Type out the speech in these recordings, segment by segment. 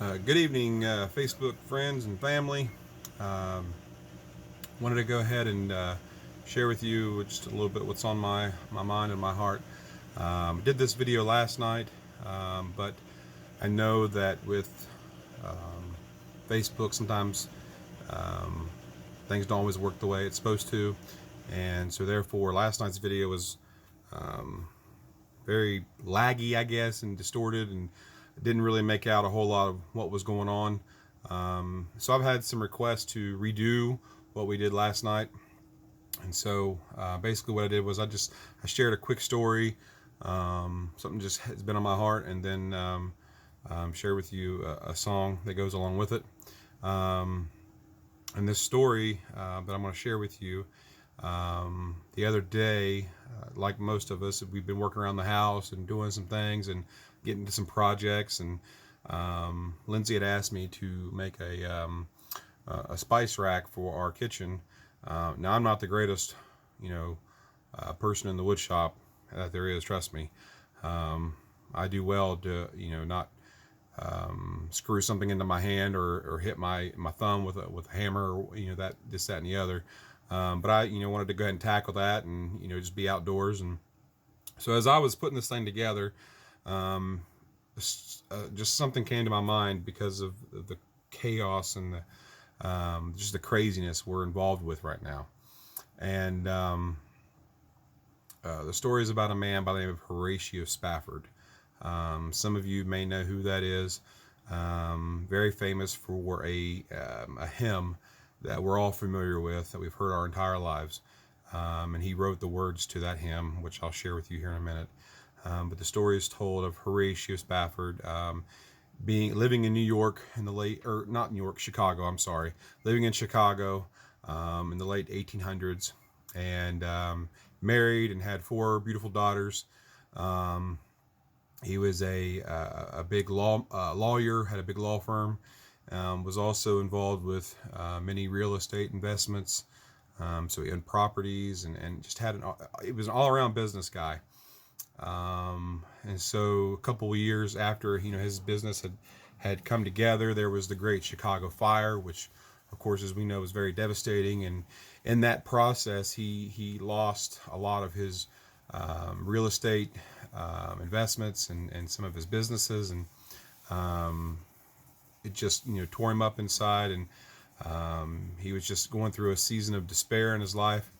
Good evening, Facebook friends and family. Um, Wanted to go ahead and share with you just a little bit what's on my mind and my heart. Did this video last night, but I know that with Facebook sometimes um, things don't always work the way it's supposed to, and so therefore last night's video was very laggy, I guess, and distorted, and didn't really make out a whole lot of what was going on. So I've had some requests to redo what we did last night, and so basically what I did was I shared a quick story, something just has been on my heart, and then share with you a song that goes along with it. And this story that I'm going to share with you, the other day, like most of us, we've been working around the house and doing some things and getting to some projects. And Lindsay had asked me to make a spice rack for our kitchen. Now I'm not the greatest, person in the wood shop that there is. Trust me. I do well to, not screw something into my hand or hit my thumb with a hammer, or that this that and the other. But I wanted to go ahead and tackle that and just be outdoors. And so as I was putting this thing together, just something came to my mind because of the chaos and the just the craziness we're involved with right now. And the story is about a man by the name of Horatio Spafford. Some of you may know who that is. Very famous for a hymn that we're all familiar with, that we've heard our entire lives. And he wrote the words to that hymn, which I'll share with you here in a minute. But the story is told of Horatio Spafford living in New York in the late, or not New York, Chicago. I'm sorry, living in Chicago in the late 1800s, and married and had four beautiful daughters. He was a big lawyer, had a big law firm, was also involved with many real estate investments. So he owned properties and just he was an all-around business guy. And so a couple of years after, his business had come together, there was the Great Chicago Fire, which, of course, as we know, was very devastating. And in that process, he lost a lot of his real estate investments and some of his businesses, and it just tore him up inside, and he was just going through a season of despair in his life,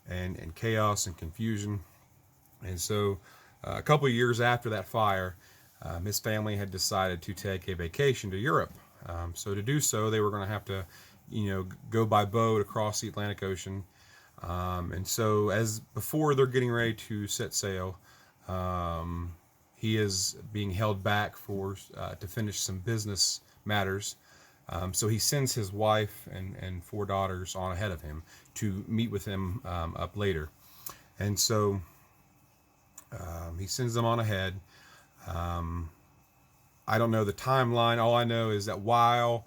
and chaos and confusion. And so a couple of years after that fire, his family had decided to take a vacation to Europe. So to do so, they were going to have to go by boat across the Atlantic Ocean. And so as before they're getting ready to set sail, he is being held back to finish some business matters. So he sends his wife and four daughters on ahead of him to meet with him up later. And so he sends them on ahead. I don't know the timeline. All I know is that while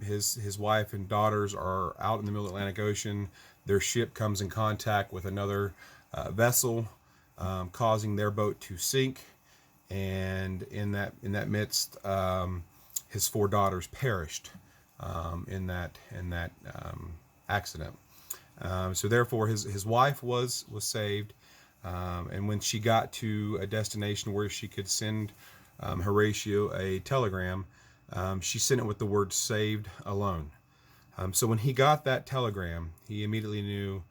his wife and daughters are out in the middle of the Atlantic Ocean, their ship comes in contact with another vessel, causing their boat to sink. And in that midst, his four daughters perished in that accident. So therefore, his wife was saved. And when she got to a destination where she could send Horatio a telegram, she sent it with the word "saved" alone. So when he got that telegram, he immediately knew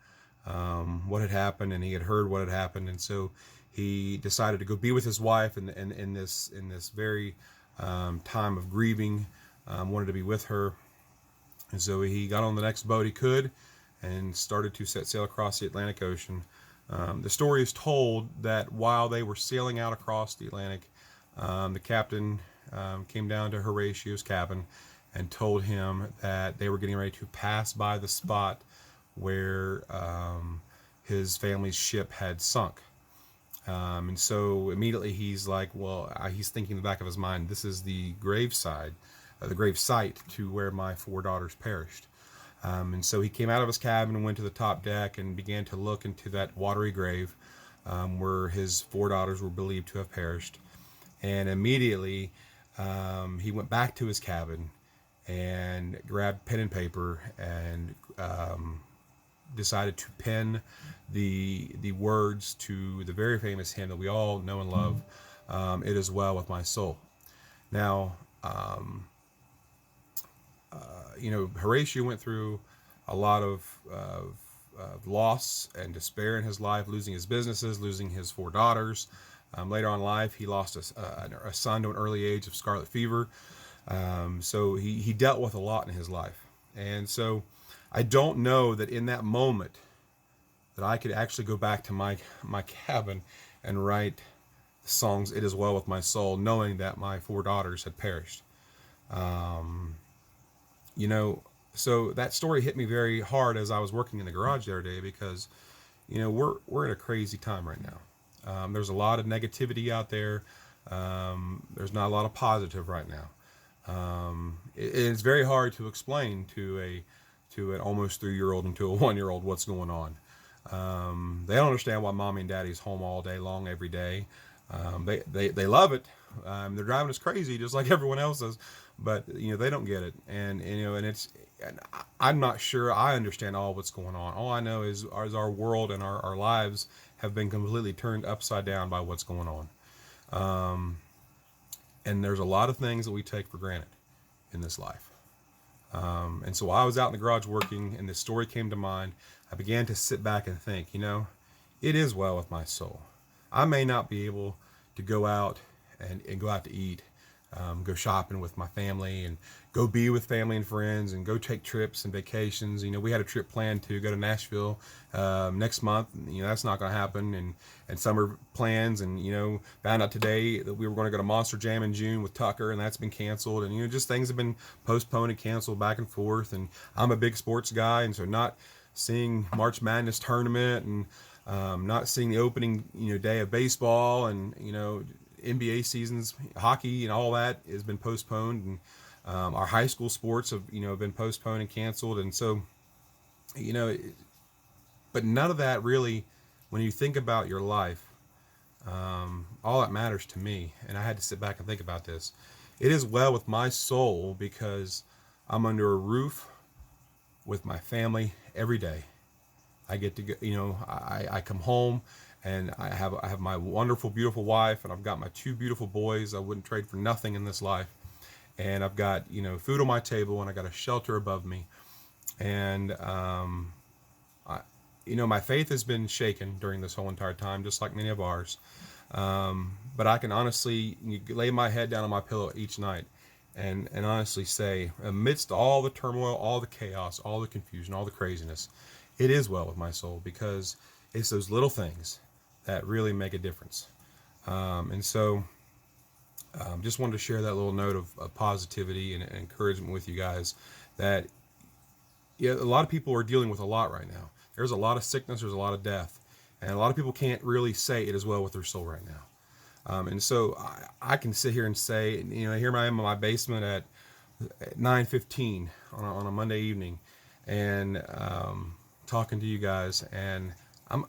what had happened, and he had heard what had happened, and so he decided to go be with his wife in this very time of grieving. Wanted to be with her, and so he got on the next boat he could and started to set sail across the Atlantic Ocean. The story is told that while they were sailing out across the Atlantic, the captain came down to Horatio's cabin and told him that they were getting ready to pass by the spot where his family's ship had sunk. And so immediately he's like, well, he's thinking in the back of his mind, this is the gravesite to where my four daughters perished. And so he came out of his cabin and went to the top deck and began to look into that watery grave where his four daughters were believed to have perished. And immediately he went back to his cabin and grabbed pen and paper and decided to pen the words to the very famous hymn that we all know and love, "It Is Well with My Soul." Now, Horatio went through a lot of loss and despair in his life, losing his businesses, losing his 4 daughters. Later on in life, he lost a son to an early age of scarlet fever. So he dealt with a lot in his life. And so I don't know that in that moment that I could actually go back to my cabin and write the songs "It Is Well with My Soul," knowing that my 4 daughters had perished. Um, so that story hit me very hard as I was working in the garage the other day, because we're in a crazy time right now. There's a lot of negativity out there. There's not a lot of positive right now. It's very hard to explain to an almost 3-year-old and to a 1-year-old what's going on. They don't understand why mommy and daddy's home all day long every day. They love it. They're driving us crazy just like everyone else is, but they don't get it. And I'm not sure I understand all what's going on. All I know is our world and our lives have been completely turned upside down by what's going on. And there's a lot of things that we take for granted in this life. And so while I was out in the garage working and this story came to mind, I began to sit back and think, it is well with my soul. I may not be able to go out and go out to eat, go shopping with my family and go be with family and friends and go take trips and vacations. We had a trip planned to go to Nashville next month. That's not going to happen. And summer plans, and found out today that we were going to go to Monster Jam in June with Tucker, and that's been canceled. And just things have been postponed and canceled back and forth. And I'm a big sports guy, and so not seeing March Madness tournament and not seeing the opening day of baseball, and NBA seasons, hockey, and all that has been postponed, and our high school sports have been postponed and canceled. And so but none of that really, when you think about your life, all that matters to me, and I had to sit back and think about this, it is well with my soul because I'm under a roof with my family every day. I get to go, I come home and I have my wonderful, beautiful wife, and I've got my 2 beautiful boys I wouldn't trade for nothing in this life. And I've got, food on my table, and I got a shelter above me. And, my faith has been shaken during this whole entire time, just like many of ours. But I can honestly lay my head down on my pillow each night and honestly say, amidst all the turmoil, all the chaos, all the confusion, all the craziness, it is well with my soul, because it's those little things that really make a difference. And so just wanted to share that little note of positivity and encouragement with you guys, that a lot of people are dealing with a lot right now. There's a lot of sickness, there's a lot of death, and a lot of people can't really say it is well with their soul right now. And so I can sit here and say, here I am in my basement at 9:15 on a Monday evening, and talking to you guys, and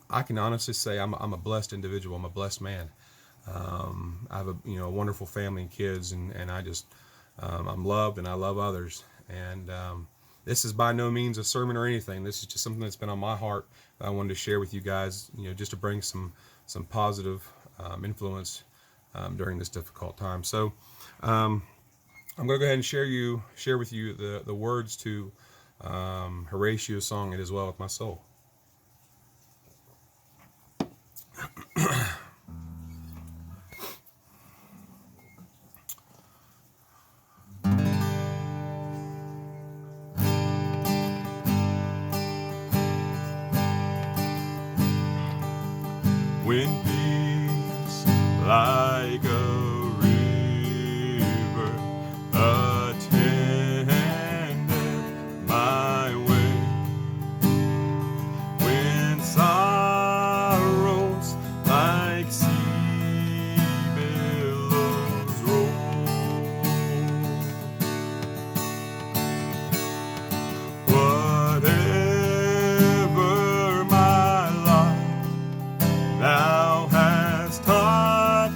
I can honestly say I'm a blessed individual. I'm a blessed man. I have a wonderful family and kids, and I just I'm loved, and I love others. And this is by no means a sermon or anything. This is just something that's been on my heart that I wanted to share with you guys, just to bring some positive influence during this difficult time. So I'm going to go ahead and share with you the words to Horatio's song, "It Is Well with My Soul." When peace like a river attended my way, when sorrows like sea billows roll, whatever my life thou hast taught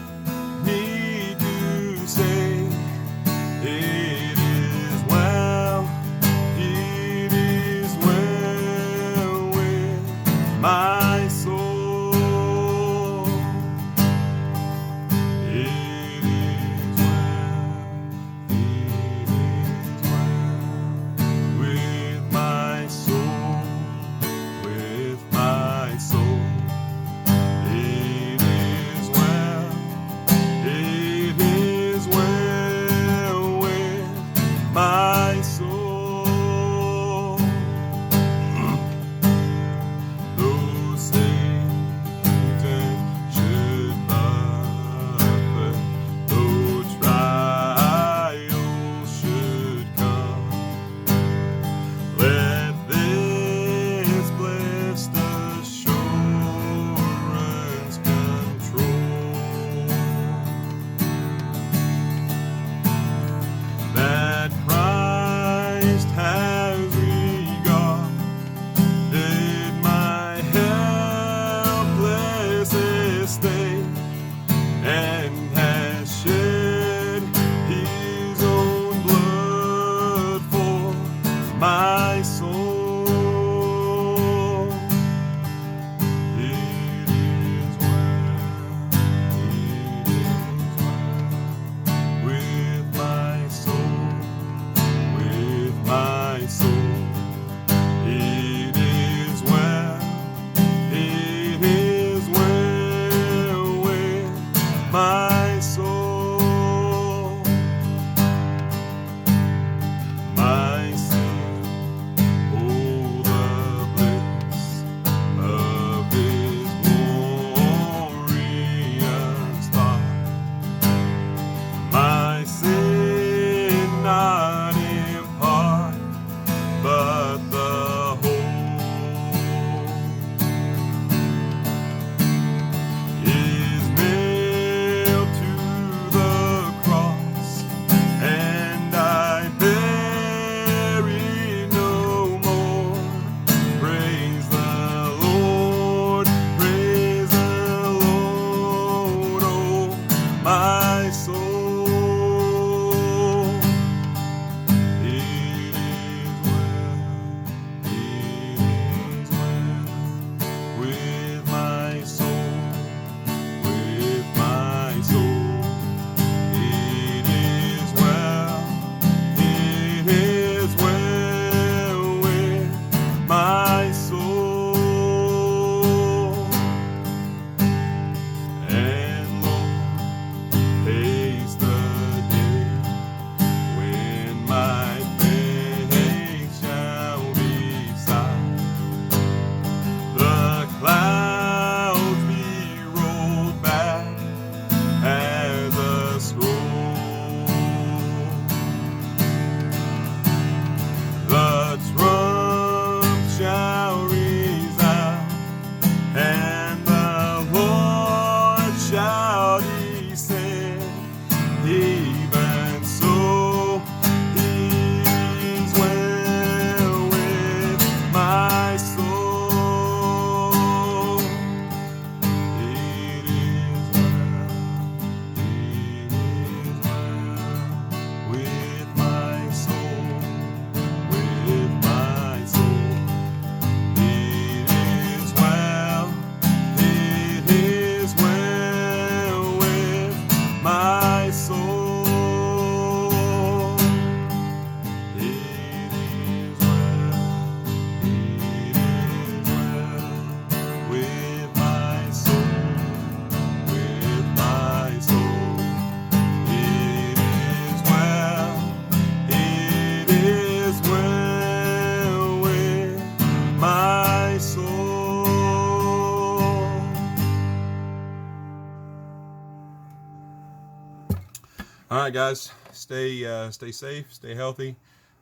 All right, guys, stay safe, stay healthy,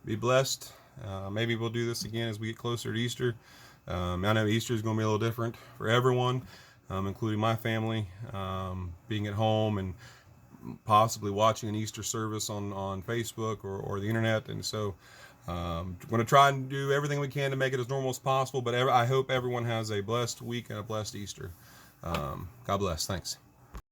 be blessed. Maybe we'll do this again as we get closer to Easter. I know Easter is going to be a little different for everyone, including my family, being at home and possibly watching an Easter service on Facebook or the internet. And so going to try and do everything we can to make it as normal as possible. But I hope everyone has a blessed week and a blessed Easter. God bless. Thanks.